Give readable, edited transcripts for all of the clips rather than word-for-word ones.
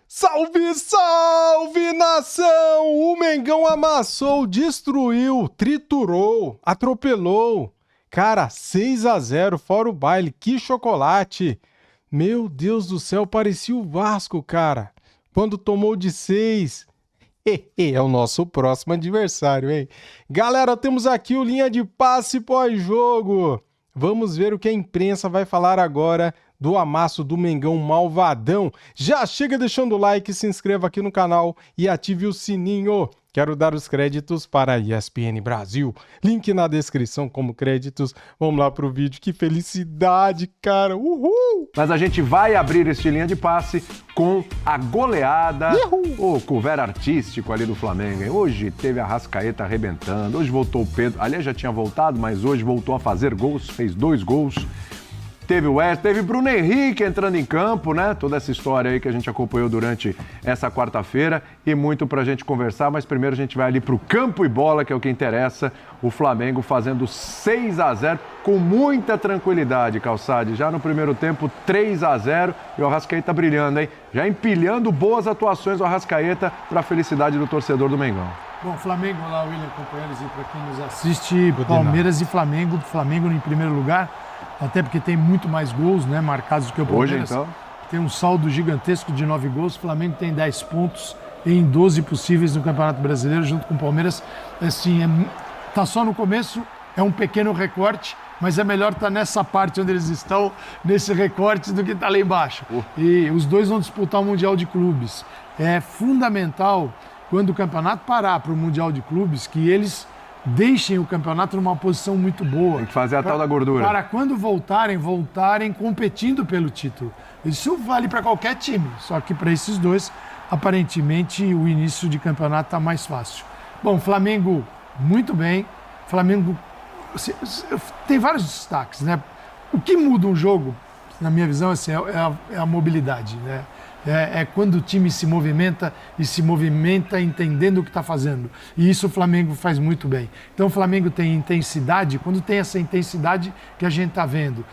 Salve, salve, nação! O Mengão amassou, destruiu, triturou, atropelou. Cara, 6-0, fora o baile, que chocolate! Meu Deus do céu, parecia o Vasco, cara. Quando tomou de 6. É o nosso próximo adversário, hein? Galera, temos aqui o linha de passe pós-jogo. Vamos ver o que a imprensa vai falar agora do amasso do Mengão malvadão. Já chega deixando o like, se inscreva aqui no canal e ative o sininho. Quero dar os créditos para a ESPN Brasil. Link na descrição como créditos. Vamos lá pro vídeo. Que felicidade, cara. Uhul! Mas a gente vai abrir este linha de passe com a goleada, o couvert artístico ali do Flamengo, hein? Hoje teve a Arrascaeta arrebentando, hoje voltou o Pedro. Aliás, já tinha voltado, mas hoje voltou a fazer gols, fez 2 gols. Teve o West, teve Bruno Henrique entrando em campo, né? Toda essa história aí que a gente acompanhou durante essa quarta-feira e muito pra gente conversar, mas primeiro a gente vai ali pro campo e bola, que é o que interessa. O Flamengo fazendo 6-0 com muita tranquilidade, Calçade. Já no primeiro tempo, 3-0 e o Arrascaeta brilhando, hein? Já empilhando boas atuações do Arrascaeta pra felicidade do torcedor do Mengão. Bom, Flamengo lá, William, companheiros, e para quem nos assiste, Palmeiras e Flamengo. Flamengo em primeiro lugar, até porque tem muito mais gols, né, marcados do que o Palmeiras. Hoje, então? Tem um saldo gigantesco de 9 gols. O Flamengo tem 10 pontos em 12 possíveis no Campeonato Brasileiro, junto com o Palmeiras. Assim, tá só no começo, é um pequeno recorte, mas é melhor estar nessa parte onde eles estão, nesse recorte, do que estar lá embaixo. E os dois vão disputar o Mundial de Clubes. É fundamental, quando o campeonato parar para o Mundial de Clubes, que eles deixem o campeonato numa posição muito boa. Tem que fazer a tal da gordura. Para quando voltarem competindo pelo título. Isso vale para qualquer time, só que para esses dois, aparentemente, o início de campeonato está mais fácil. Bom, Flamengo, muito bem. Flamengo tem vários destaques, né? O que muda um jogo, na minha visão, assim, é a mobilidade, né? É quando o time se movimenta e se movimenta entendendo o que está fazendo. E isso o Flamengo faz muito bem. Então o Flamengo tem intensidade, quando tem essa intensidade que a gente está vendo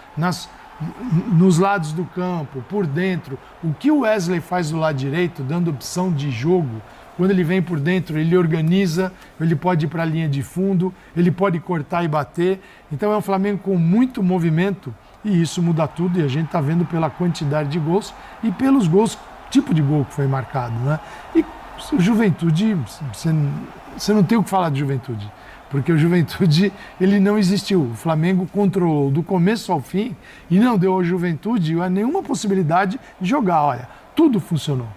nos lados do campo, por dentro, o que o Wesley faz do lado direito, dando opção de jogo, quando ele vem por dentro, ele organiza, ele pode ir para a linha de fundo, ele pode cortar e bater. Então é um Flamengo com muito movimento. E isso muda tudo, e a gente está vendo pela quantidade de gols e pelos gols, tipo de gol que foi marcado, né? E o Juventude, você não tem o que falar de Juventude, porque o Juventude, ele não existiu. O Flamengo controlou do começo ao fim e não deu ao Juventude nenhuma possibilidade de jogar. Olha, tudo funcionou,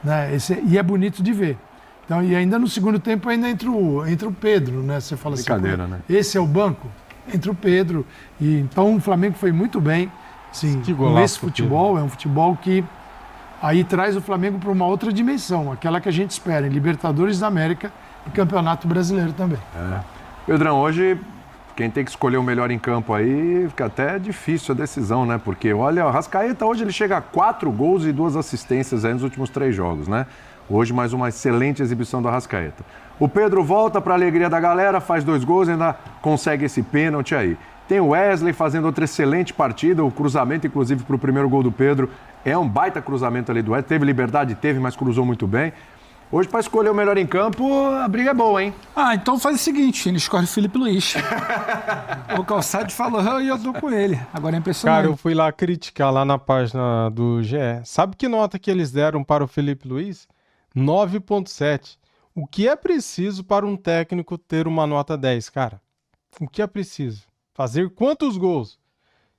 né? E é bonito de ver. Então, e ainda no segundo tempo ainda entra o Pedro, né? Você fala brincadeira, assim, né? Esse é o banco? Entre o Pedro. E então o Flamengo foi muito bem. Assim, com esse futebol, é um futebol que aí traz o Flamengo para uma outra dimensão, aquela que a gente espera em Libertadores da América e Campeonato Brasileiro também. Pedrão, hoje quem tem que escolher o melhor em campo aí, fica até difícil a decisão, né? Porque olha, o Arrascaeta hoje ele chega a 4 gols e 2 assistências aí nos últimos 3 jogos, né? Hoje mais uma excelente exibição do Arrascaeta. O Pedro volta para a alegria da galera, faz 2 gols e ainda consegue esse pênalti aí. Tem o Wesley fazendo outra excelente partida, o cruzamento, inclusive, para o primeiro gol do Pedro. É um baita cruzamento ali do Wesley. Teve liberdade, mas cruzou muito bem. Hoje, para escolher o melhor em campo, a briga é boa, hein? Então faz o seguinte, ele escolhe o Felipe Luiz. O Calçade falou e eu tô com ele. Agora é impressionante. Cara, eu fui lá criticar lá na página do GE. Sabe que nota que eles deram para o Felipe Luiz? 9,7. O que é preciso para um técnico ter uma nota 10, cara? O que é preciso? Fazer quantos gols?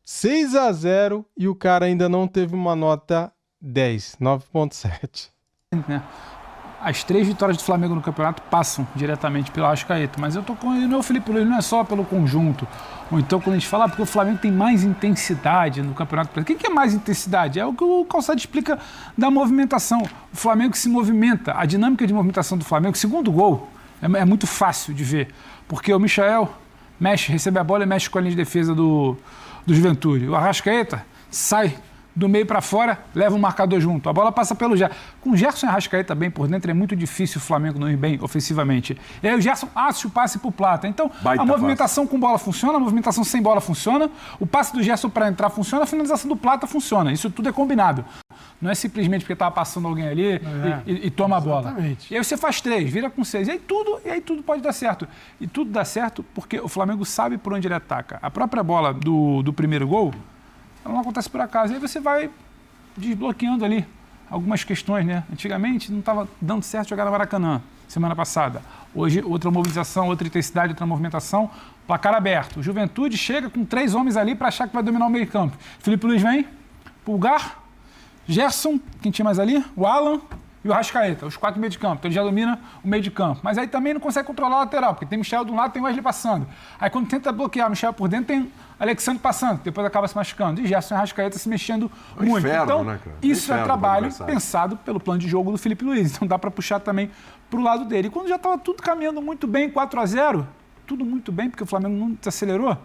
6-0 e o cara ainda não teve uma nota 10, 9,7. As 3 vitórias do Flamengo no campeonato passam diretamente pelo Arrascaeta, mas eu tô com ele, não é o Felipe Luiz, não é só pelo conjunto. Ou então quando a gente fala, porque o Flamengo tem mais intensidade no campeonato brasileiro. O que é mais intensidade? É o que o Calçado explica da movimentação. O Flamengo se movimenta, a dinâmica de movimentação do Flamengo, segundo gol, é muito fácil de ver, porque o Michael recebe a bola e mexe com a linha de defesa do Juventude. O Arrascaeta sai do meio para fora, leva um marcador junto. A bola passa pelo Gerson. Com o Gerson e Arrascaeta bem por dentro, é muito difícil o Flamengo não ir bem ofensivamente. E aí o Gerson acha o passe pro Plata. Então, a movimentação com bola funciona, a movimentação sem bola funciona, o passe do Gerson para entrar funciona, a finalização do Plata funciona. Isso tudo é combinado. Não é simplesmente porque estava passando alguém ali e toma a bola. Exatamente. E aí você faz 3, vira com 6. E aí tudo pode dar certo. E tudo dá certo porque o Flamengo sabe por onde ele ataca. A própria bola do primeiro gol, ela não acontece por acaso. Aí você vai desbloqueando ali algumas questões, né? Antigamente não estava dando certo jogar no Maracanã, semana passada. Hoje, outra mobilização, outra intensidade, outra movimentação, placar aberto. O Juventude chega com 3 homens ali para achar que vai dominar o meio campo. Felipe Luiz vem, Pulgar, Gerson, quem tinha mais ali? O Alan e o Arrascaeta, os 4 meio de campo. Então ele já domina o meio de campo. Mas aí também não consegue controlar a lateral, porque tem Michel de um lado e tem o Wesley passando. Aí quando tenta bloquear o Michel por dentro, tem Alexandre passando, depois acaba se machucando. E Gerson e Arrascaeta se mexendo muito. Inferno, então, né, cara? isso é trabalho pro pensado pelo plano de jogo do Felipe Luiz. Então dá para puxar também para o lado dele. E quando já estava tudo caminhando muito bem, 4-0, tudo muito bem, porque o Flamengo não desacelerou,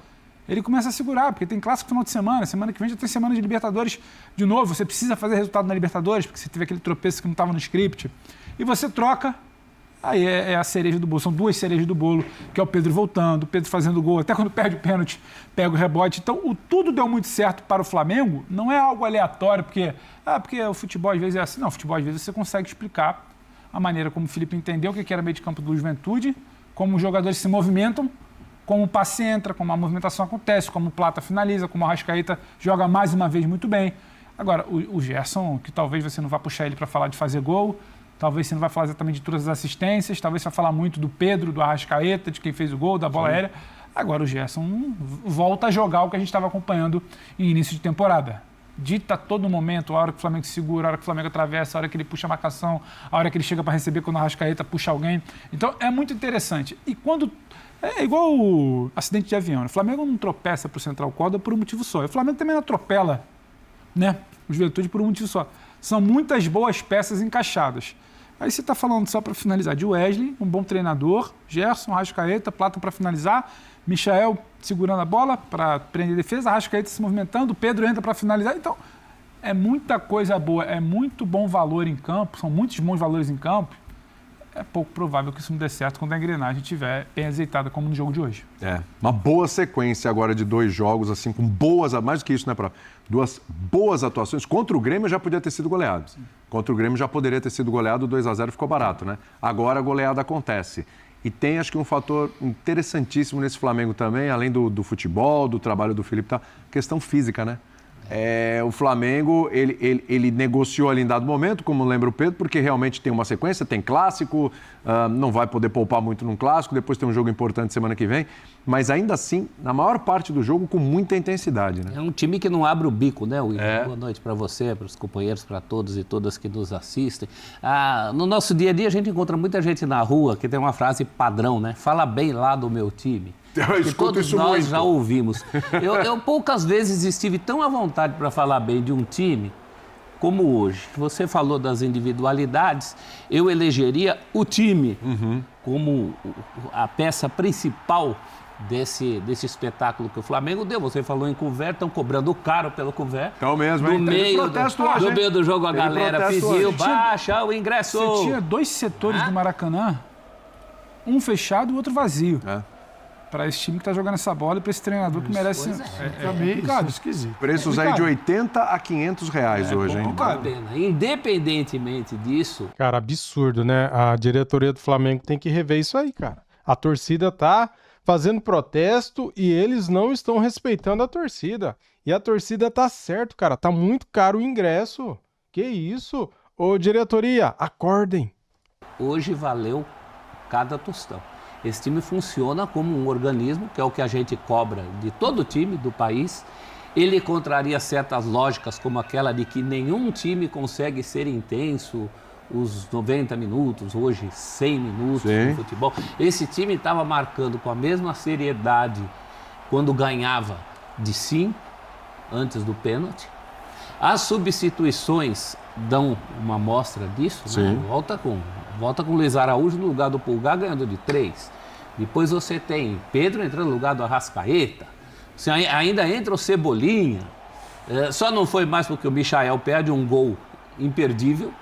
ele começa a segurar, porque tem clássico no final de semana que vem já tem semana de Libertadores de novo, você precisa fazer resultado na Libertadores, porque você teve aquele tropeço que não estava no script, e você troca, aí é a cereja do bolo, são 2 cerejas do bolo, que é o Pedro voltando, o Pedro fazendo gol, até quando perde o pênalti, pega o rebote, então tudo deu muito certo para o Flamengo, não é algo aleatório, porque o futebol às vezes é assim, não, o futebol às vezes você consegue explicar a maneira como o Felipe entendeu o que era meio de campo do Juventude, como os jogadores se movimentam, como o passe entra, como a movimentação acontece, como o Plata finaliza, como o Arrascaeta joga mais uma vez muito bem. Agora, o Gerson, que talvez você não vá puxar ele para falar de fazer gol, talvez você não vai falar exatamente de todas as assistências, talvez você vai falar muito do Pedro, do Arrascaeta, de quem fez o gol, da bola aérea. Agora o Gerson volta a jogar o que a gente estava acompanhando em início de temporada. Dita a todo momento, a hora que o Flamengo segura, a hora que o Flamengo atravessa, a hora que ele puxa a marcação, a hora que ele chega para receber quando o Arrascaeta puxa alguém. Então, é muito interessante. E quando... É igual o acidente de avião. O Flamengo não tropeça para o Central Córdoba por um motivo só. O Flamengo também não atropela, né, o Juventude por um motivo só. São muitas boas peças encaixadas. Aí você está falando, só para finalizar, de Wesley, um bom treinador, Gerson, Arrascaeta, Plata para finalizar, Michael segurando a bola para prender a defesa, Arrascaeta se movimentando, Pedro entra para finalizar. Então, é muita coisa boa, é muito bom valor em campo, são muitos bons valores em campo. É pouco provável que isso não dê certo quando a engrenagem estiver bem azeitada, como no jogo de hoje. Uma boa sequência agora de 2 jogos, assim, com boas, mais do que isso, né, Pró? 2 boas atuações. Contra o Grêmio já podia ter sido goleado. Sim. Contra o Grêmio já poderia ter sido goleado, 2-0 ficou barato, né? Agora a goleada acontece. E tem, acho que, um fator interessantíssimo nesse Flamengo também, além do futebol, do trabalho do Felipe, questão física, né? O Flamengo, ele negociou ali em dado momento, como lembra o Pedro, porque realmente tem uma sequência, tem clássico, não vai poder poupar muito num clássico, depois tem um jogo importante semana que vem, mas ainda assim, na maior parte do jogo, com muita intensidade, né? É um time que não abre o bico, né, Will? Boa noite para você, para os companheiros, para todos e todas que nos assistem. No nosso dia a dia, a gente encontra muita gente na rua que tem uma frase padrão, né? Fala bem lá do meu time. Que todos nós já ouvimos. Eu poucas vezes estive tão à vontade para falar bem de um time como hoje. Você falou das individualidades, eu elegeria o time como a peça principal desse espetáculo que o Flamengo deu. Você falou em couvert, estão cobrando caro pelo couvert. Então mesmo, no meio do jogo a galera pediu, baixa o ingresso. Você tinha 2 setores do Maracanã, um fechado e o outro vazio. Para esse time que está jogando essa bola e para esse treinador que merece... Complicado, esquisito. Preços aí de 80 a 500 reais hoje, hein? Independentemente disso... Cara, absurdo, né? A diretoria do Flamengo tem que rever isso aí, cara. A torcida tá fazendo protesto e eles não estão respeitando a torcida. E a torcida tá certo, cara. Tá muito caro o ingresso. Que isso? Ô, diretoria, acordem. Hoje valeu cada tostão. Esse time funciona como um organismo, que é o que a gente cobra de todo time do país. Ele contraria certas lógicas, como aquela de que nenhum time consegue ser intenso os 90 minutos, hoje 100 minutos no futebol. Esse time estava marcando com a mesma seriedade quando ganhava de 5, antes do pênalti. As substituições dão uma amostra disso, né? Volta com o Luiz Araújo no lugar do Pulgar, ganhando de 3. Depois você tem Pedro entrando no lugar do Arrascaeta. Você ainda entra o Cebolinha. Só não foi mais porque o Michael perde um gol imperdível.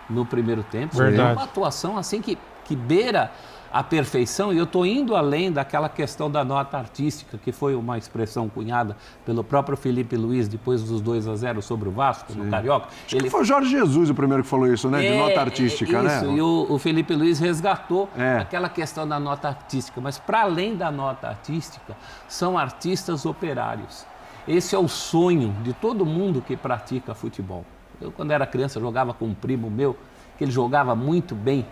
no primeiro tempo. Verdade. É uma atuação assim que beira a perfeição, e eu estou indo além daquela questão da nota artística, que foi uma expressão cunhada pelo próprio Felipe Luiz depois dos 2-0 sobre o Vasco, no Carioca. Acho que foi Jorge Jesus o primeiro que falou isso, né? De nota artística, né? Isso, e o Felipe Luiz resgatou aquela questão da nota artística, mas para além da nota artística, são artistas operários. Esse é o sonho de todo mundo que pratica futebol. Eu, quando era criança, jogava com um primo meu, que ele jogava muito bem,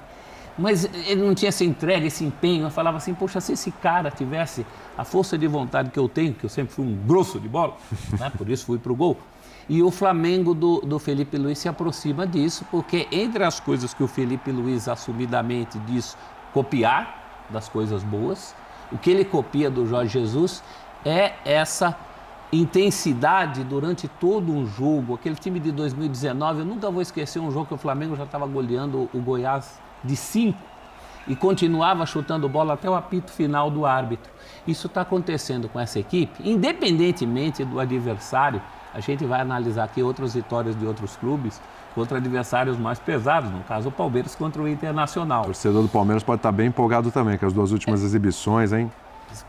mas ele não tinha essa entrega, esse empenho. Eu falava assim, poxa, se esse cara tivesse a força de vontade que eu tenho, que eu sempre fui um grosso de bola, né? Por isso fui pro gol. E o Flamengo do Felipe Luiz se aproxima disso, porque entre as coisas que o Felipe Luiz assumidamente diz copiar das coisas boas, o que ele copia do Jorge Jesus é essa intensidade durante todo um jogo. Aquele time de 2019, eu nunca vou esquecer um jogo que o Flamengo já estava goleando o Goiás de 5 e continuava chutando bola até o apito final do árbitro. Isso está acontecendo com essa equipe, independentemente do adversário. A gente vai analisar aqui outras vitórias de outros clubes contra adversários mais pesados, no caso o Palmeiras contra o Internacional. O torcedor do Palmeiras pode estar bem empolgado também, com as 2 últimas exibições, hein?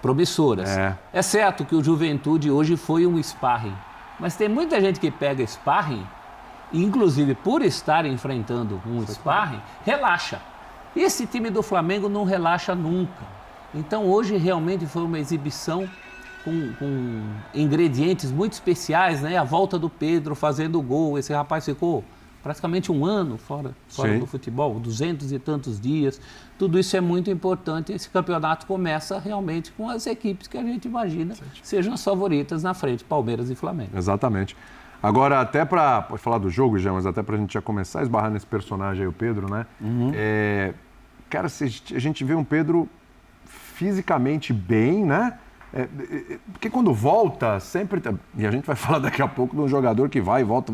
Promissoras. É certo que o Juventude hoje foi um sparring, mas tem muita gente que pega sparring, inclusive por estar enfrentando um sparring, relaxa. Esse time do Flamengo não relaxa nunca. Então hoje realmente foi uma exibição com ingredientes muito especiais, né? A volta do Pedro fazendo gol, esse rapaz ficou praticamente um ano fora do futebol, 200 e tantos dias. Tudo isso é muito importante. Esse campeonato começa realmente com as equipes que a gente imagina sejam as favoritas na frente, Palmeiras e Flamengo. Exatamente. Agora, até para... Pode falar do jogo, já, mas até para a gente já começar a esbarrar nesse personagem aí, o Pedro, né? Cara, a gente vê um Pedro fisicamente bem, né? Porque quando volta, sempre... E a gente vai falar daqui a pouco de um jogador que vai e volta,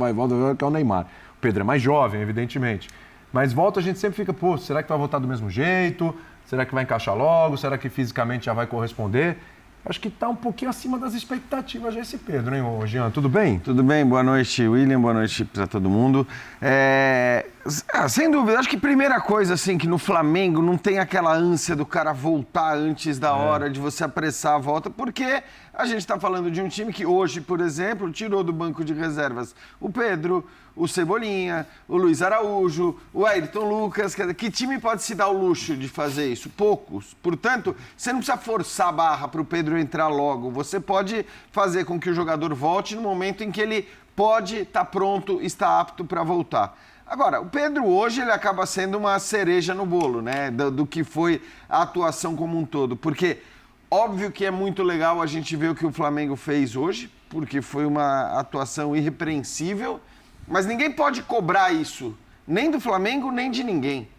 que é o Neymar. O Pedro é mais jovem, evidentemente. Mas volta, a gente sempre fica, pô, será que vai voltar do mesmo jeito? Será que vai encaixar logo? Será que fisicamente já vai corresponder? Acho que está um pouquinho acima das expectativas já esse Pedro, hein, Jean? Tudo bem? Tudo bem, boa noite, William, boa noite para todo mundo. Sem dúvida, acho que primeira coisa, assim, que no Flamengo não tem aquela ânsia do cara voltar antes da hora, de você apressar a volta, porque a gente está falando de um time que hoje, por exemplo, tirou do banco de reservas o Pedro, o Cebolinha, o Luiz Araújo, o Ayrton Lucas. Que time pode se dar o luxo de fazer isso? Poucos. Portanto, você não precisa forçar a barra para o Pedro entrar logo. Você pode fazer com que o jogador volte no momento em que ele pode estar pronto, está apto para voltar. Agora, o Pedro hoje ele acaba sendo uma cereja no bolo, né? Do que foi a atuação como um todo. Porque óbvio que é muito legal a gente ver o que o Flamengo fez hoje, porque foi uma atuação irrepreensível. Mas ninguém pode cobrar isso, nem do Flamengo, nem de ninguém.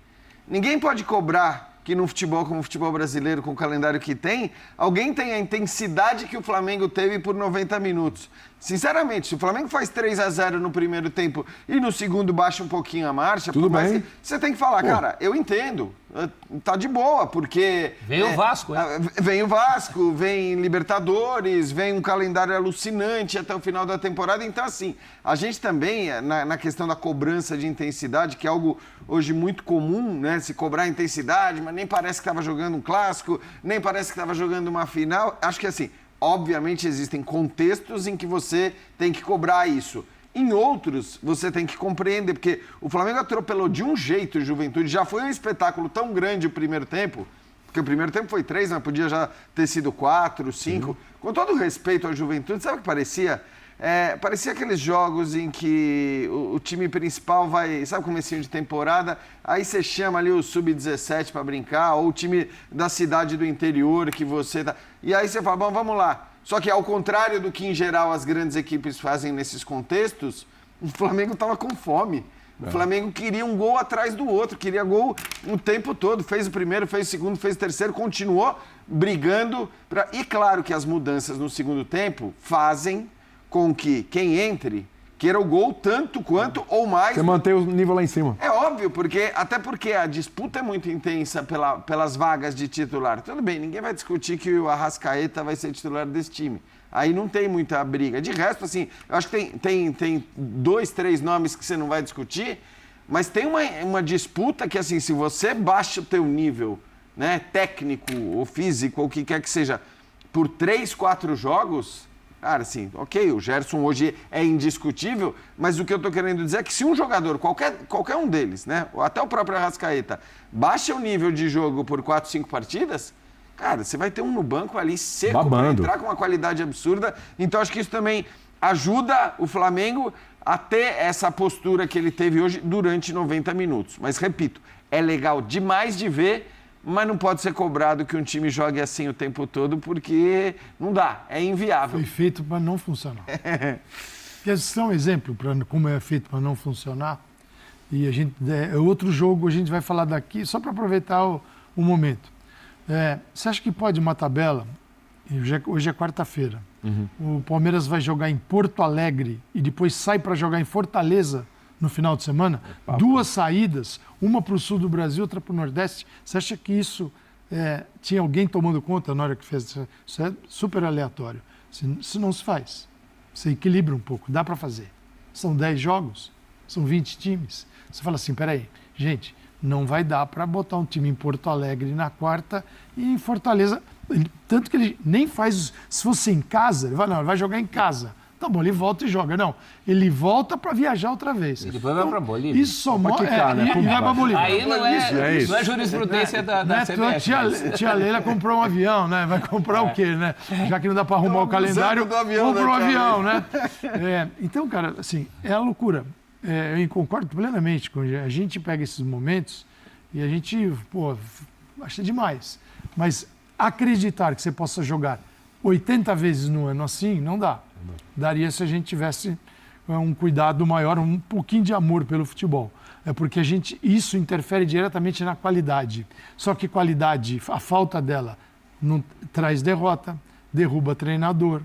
Ninguém pode cobrar que no futebol, como o futebol brasileiro, com o calendário que tem, alguém tem a intensidade que o Flamengo teve por 90 minutos. Sinceramente, se o Flamengo faz 3-0 no primeiro tempo e no segundo baixa um pouquinho a marcha, tudo bem. Você tem que falar, cara, eu entendo, tá de boa, porque... Vem o Vasco, Vem o Vasco, vem Libertadores, vem um calendário alucinante até o final da temporada. Então, assim, a gente também, na questão da cobrança de intensidade, que é algo hoje muito comum, né? Se cobrar intensidade, mas nem parece que estava jogando um clássico, nem parece que estava jogando uma final. Acho que, assim, obviamente existem contextos em que você tem que cobrar isso. Em outros, você tem que compreender, porque o Flamengo atropelou de um jeito o Juventude. Já foi um espetáculo tão grande o primeiro tempo, porque o primeiro tempo foi 3, mas podia já ter sido 4, 5. Com todo o respeito à Juventude, sabe o que parecia? Parecia aqueles jogos em que o time principal vai, sabe, comecinho de temporada, aí você chama ali o Sub-17 para brincar, ou o time da cidade do interior que você tá... E aí você fala, bom, vamos lá. Só que ao contrário do que em geral as grandes equipes fazem nesses contextos, o Flamengo estava com fome. O Flamengo queria um gol atrás do outro, queria gol o tempo todo. Fez o primeiro, fez o segundo, fez o terceiro, continuou brigando. E claro que as mudanças no segundo tempo fazem com que quem entre queira o gol tanto quanto ou mais. Você mantém o nível lá em cima. É óbvio, até porque a disputa é muito intensa pelas vagas de titular. Tudo bem, ninguém vai discutir que o Arrascaeta vai ser titular desse time. Aí não tem muita briga. De resto, assim, eu acho que tem 2, 3 nomes que você não vai discutir, Mas tem uma disputa que, assim, se você baixa o teu nível, né, técnico ou físico, ou o que quer que seja, por 3, 4 jogos, cara, assim, ok, o Gerson hoje é indiscutível, mas o que eu tô querendo dizer é que se um jogador, qualquer um deles, né, ou até o próprio Arrascaeta, baixa o nível de jogo por 4, 5 partidas, cara, você vai ter um no banco ali seco para entrar com uma qualidade absurda. Então, acho que isso também ajuda o Flamengo a ter essa postura que ele teve hoje durante 90 minutos. Mas, repito, é legal demais de ver, mas não pode ser cobrado que um time jogue assim o tempo todo, porque não dá, é inviável. Foi feito para não funcionar. Quer dar um exemplo para como é feito para não funcionar? E a gente, outro jogo, a gente vai falar daqui, só para aproveitar o momento. Você acha que pode uma tabela? Hoje é quarta-feira. O Palmeiras vai jogar em Porto Alegre e depois sai para jogar em Fortaleza no final de semana? 2 saídas, uma para o sul do Brasil, outra para o Nordeste. Você acha que isso tinha alguém tomando conta na hora que fez? Isso é super aleatório. Isso não se faz. Você equilibra um pouco, dá para fazer. São 10 jogos, são 20 times. Você fala assim, peraí, gente, não vai dar para botar um time em Porto Alegre na quarta e em Fortaleza. Tanto que ele nem faz. Se fosse em casa, ele vai jogar em casa. Tá bom, ele volta e joga. Não, ele volta para viajar outra vez. E depois vai para Bolívia. Isso só mostra. E vai para Bolívia. Aí não é jurisprudência da CBF. Tia Leila comprou um avião, né? Vai comprar o quê, né? Já que não dá para arrumar o calendário, comprou um avião, né? Então, cara, assim, é a loucura. Eu concordo plenamente com a gente pega esses momentos e a gente, acha demais. Mas acreditar que você possa jogar 80 vezes no ano assim, não dá. Daria se a gente tivesse um cuidado maior, um pouquinho de amor pelo futebol. É porque isso interfere diretamente na qualidade. Só que qualidade, a falta dela, não traz derrota, derruba treinador,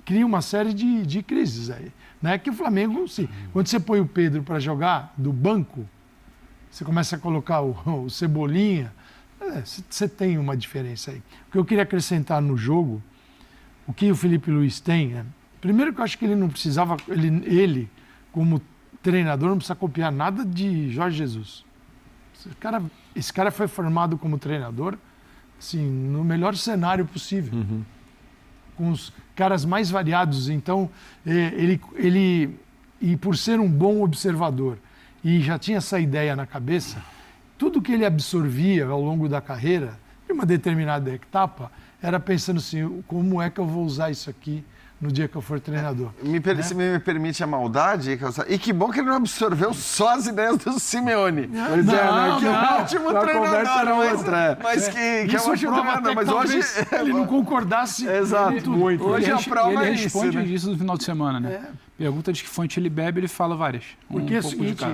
cria uma série de crises aí. Né? Que o Flamengo, sim, quando você põe o Pedro para jogar do banco, você começa a colocar o Cebolinha, você tem uma diferença aí. O que eu queria acrescentar no jogo, o que o Felipe Luiz tem, primeiro que eu acho que ele não precisava, ele como treinador, não precisa copiar nada de Jorge Jesus. Esse cara foi formado como treinador, assim, no melhor cenário possível. Com os caras mais variados. Então, e por ser um bom observador e já tinha essa ideia na cabeça, tudo que ele absorvia ao longo da carreira, de uma determinada etapa, era pensando assim, como é que eu vou usar isso aqui no dia que eu for treinador. Se me permite a maldade, e que bom que ele não absorveu só as ideias do Simeone. Pois que é um ótimo treinador, mas que é um ótimo treinador. Mas hoje ele não concordasse. Exato, muito. Hoje a prova ele é isso. Ele responde isso no final de semana, né? Pergunta de que fonte ele bebe, ele fala várias. Porque é o seguinte,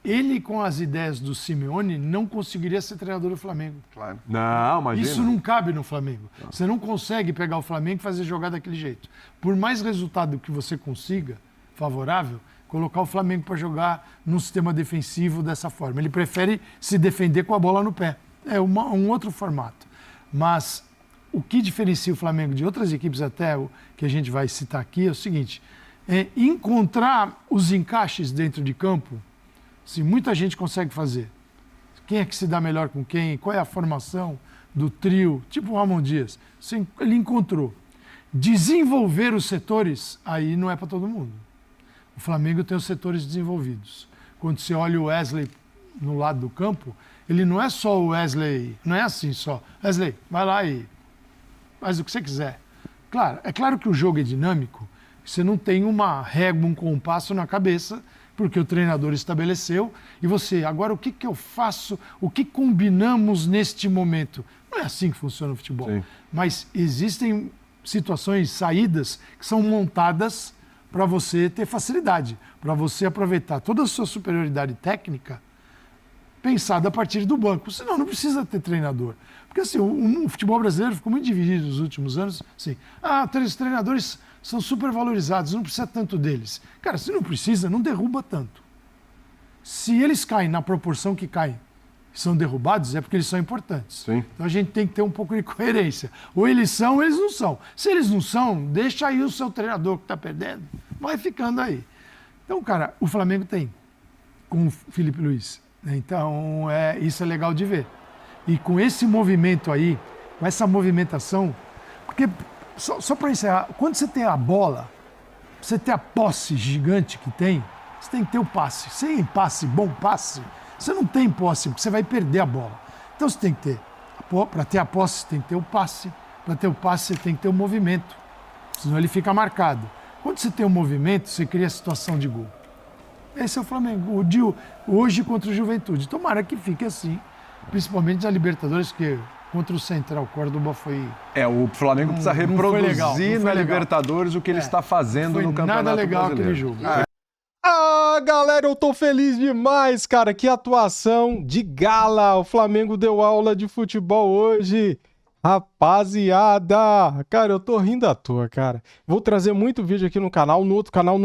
ele com as ideias do Simeone não conseguiria ser treinador do Flamengo. Claro. Não, imagina. Isso não cabe no Flamengo. Você não consegue pegar o Flamengo e fazer jogar daquele jeito. Por mais resultado que você consiga, favorável, colocar o Flamengo para jogar num sistema defensivo dessa forma. Ele prefere se defender com a bola no pé. É um outro formato. Mas o que diferencia o Flamengo de outras equipes, até o que a gente vai citar aqui, é o seguinte, encontrar os encaixes dentro de campo. Sim, muita gente consegue fazer. Quem é que se dá melhor com quem? Qual é a formação do trio? Tipo o Ramon Dias. Ele encontrou. Desenvolver os setores, aí não é para todo mundo. O Flamengo tem os setores desenvolvidos. Quando você olha o Wesley no lado do campo, ele não é só o Wesley, não é assim só. Wesley, vai lá e faz o que você quiser. Claro, é claro que o jogo é dinâmico. Você não tem uma régua, um compasso na cabeça, porque o treinador estabeleceu, e você, agora o que eu faço, o que combinamos neste momento? Não é assim que funciona o futebol. Sim. Mas existem situações, saídas, que são montadas para você ter facilidade, para você aproveitar toda a sua superioridade técnica pensada a partir do banco. Senão não precisa ter treinador. Porque assim, o futebol brasileiro ficou muito dividido nos últimos anos. Assim, os treinadores são super valorizados, não precisa tanto deles. Cara, se não precisa, não derruba tanto. Se eles caem na proporção que caem, são derrubados, é porque eles são importantes. Sim. Então a gente tem que ter um pouco de coerência. Ou eles são, ou eles não são. Se eles não são, deixa aí o seu treinador que está perdendo. Vai ficando aí. Então, cara, o Flamengo tem com o Felipe Luiz. Então, isso é legal de ver. E com esse movimento aí, com essa movimentação, porque, só para encerrar, quando você tem a bola, você tem a posse gigante que tem, você tem que ter o passe. Sem passe, bom passe, você não tem posse, porque você vai perder a bola. Então você tem que ter, para ter a posse, você tem que ter o passe. Para ter o passe, você tem que ter o movimento. Senão ele fica marcado. Quando você tem o movimento, você cria a situação de gol. Esse é o Flamengo. Hoje contra o Juventude. Tomara que fique assim. Principalmente na Libertadores, que contra o Central Córdoba foi... o Flamengo precisa reproduzir na Libertadores o que ele está fazendo no Campeonato Brasileiro. Nada legal aquele jogo. Galera, eu tô feliz demais, cara. Que atuação de gala. O Flamengo deu aula de futebol hoje. Rapaziada, cara, eu tô rindo à toa, cara. Vou trazer muito vídeo aqui no canal, no outro canal,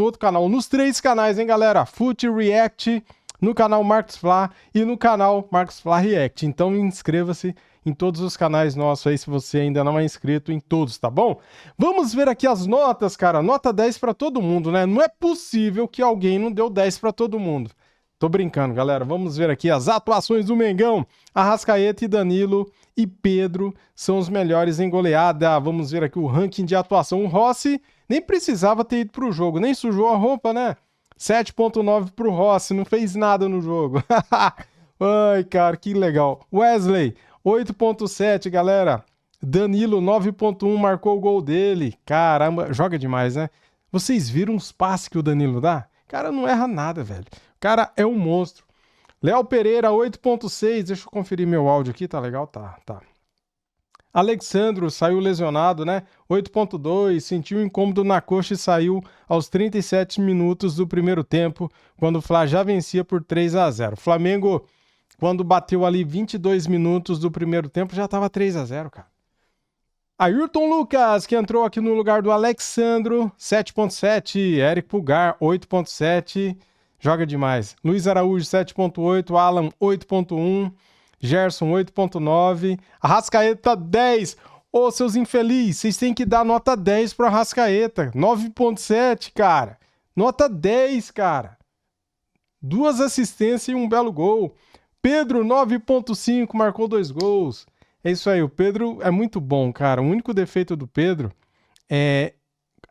nos 3 canais, hein, galera? Fute React, no canal Marcos Flá e no canal Marcos Flá React. Então inscreva-se em todos os canais nossos aí, se você ainda não é inscrito em todos, tá bom? Vamos ver aqui as notas, cara. Nota 10 pra todo mundo, né? Não é possível que alguém não deu 10 pra todo mundo. Tô brincando, galera. Vamos ver aqui as atuações do Mengão. Arrascaeta e Danilo e Pedro são os melhores em goleada. Vamos ver aqui o ranking de atuação. O Rossi nem precisava ter ido pro jogo, nem sujou a roupa, né? 7.9 pro Rossi, não fez nada no jogo. Ai, cara, que legal. Wesley, 8.7, galera. Danilo, 9.1, marcou o gol dele. Caramba, joga demais, né? Vocês viram os passes que o Danilo dá? Cara, não erra nada, velho. O cara é um monstro. Léo Pereira, 8.6. Deixa eu conferir meu áudio aqui, tá legal? Tá. Alexandro saiu lesionado, né? 8.2. Sentiu um incômodo na coxa e saiu aos 37 minutos do primeiro tempo, quando o Fla já vencia por 3-0. Flamengo, quando bateu ali 22 minutos do primeiro tempo, já tava 3-0, cara. Ayrton Lucas, que entrou aqui no lugar do Alexandro, 7.7. Eric Pulgar, 8.7. Joga demais. Luiz Araújo, 7.8. Alan, 8.1. Gerson, 8.9. Arrascaeta, 10. Ô, seus infelizes, vocês têm que dar nota 10 pro Arrascaeta. 9.7, cara. Nota 10, cara. 2 assistências e um belo gol. Pedro, 9.5, marcou 2 gols. É isso aí, o Pedro é muito bom, cara. O único defeito do Pedro é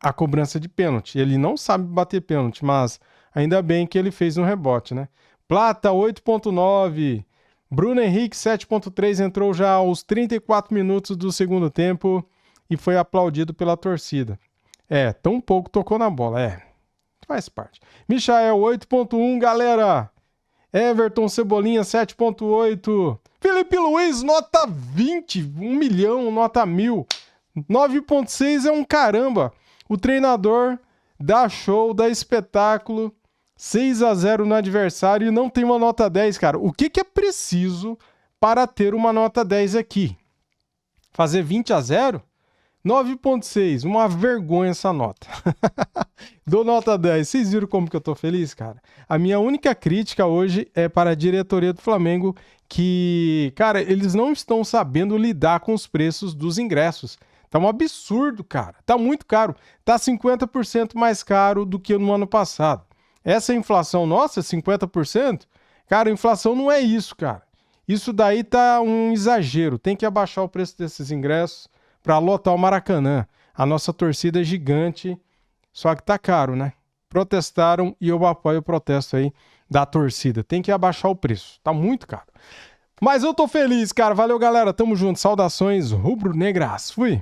a cobrança de pênalti. Ele não sabe bater pênalti, mas ainda bem que ele fez um rebote, né? Plata, 8.9. Bruno Henrique, 7.3, entrou já aos 34 minutos do segundo tempo e foi aplaudido pela torcida. Tão pouco tocou na bola, faz parte. Michael, 8.1, galera. Everton Cebolinha, 7.8. Felipe Luiz, nota 20. 1 milhão, nota 1000. 9.6 é um caramba. O treinador dá show, dá espetáculo. 6-0 no adversário e não tem uma nota 10, cara. O que é preciso para ter uma nota 10 aqui? Fazer 20-0? 9.6, uma vergonha essa nota. Dou nota 10. Vocês viram como que eu tô feliz, cara? A minha única crítica hoje é para a diretoria do Flamengo que, cara, eles não estão sabendo lidar com os preços dos ingressos. Tá um absurdo, cara. Tá muito caro. Tá 50% mais caro do que no ano passado. Essa inflação nossa, 50%, cara, a inflação não é isso, cara. Isso daí tá um exagero. Tem que abaixar o preço desses ingressos para lotar o Maracanã. A nossa torcida é gigante, só que tá caro, né? Protestaram e eu apoio o protesto aí da torcida. Tem que abaixar o preço, tá muito caro. Mas eu tô feliz, cara. Valeu, galera. Tamo junto. Saudações rubro-negras. Fui.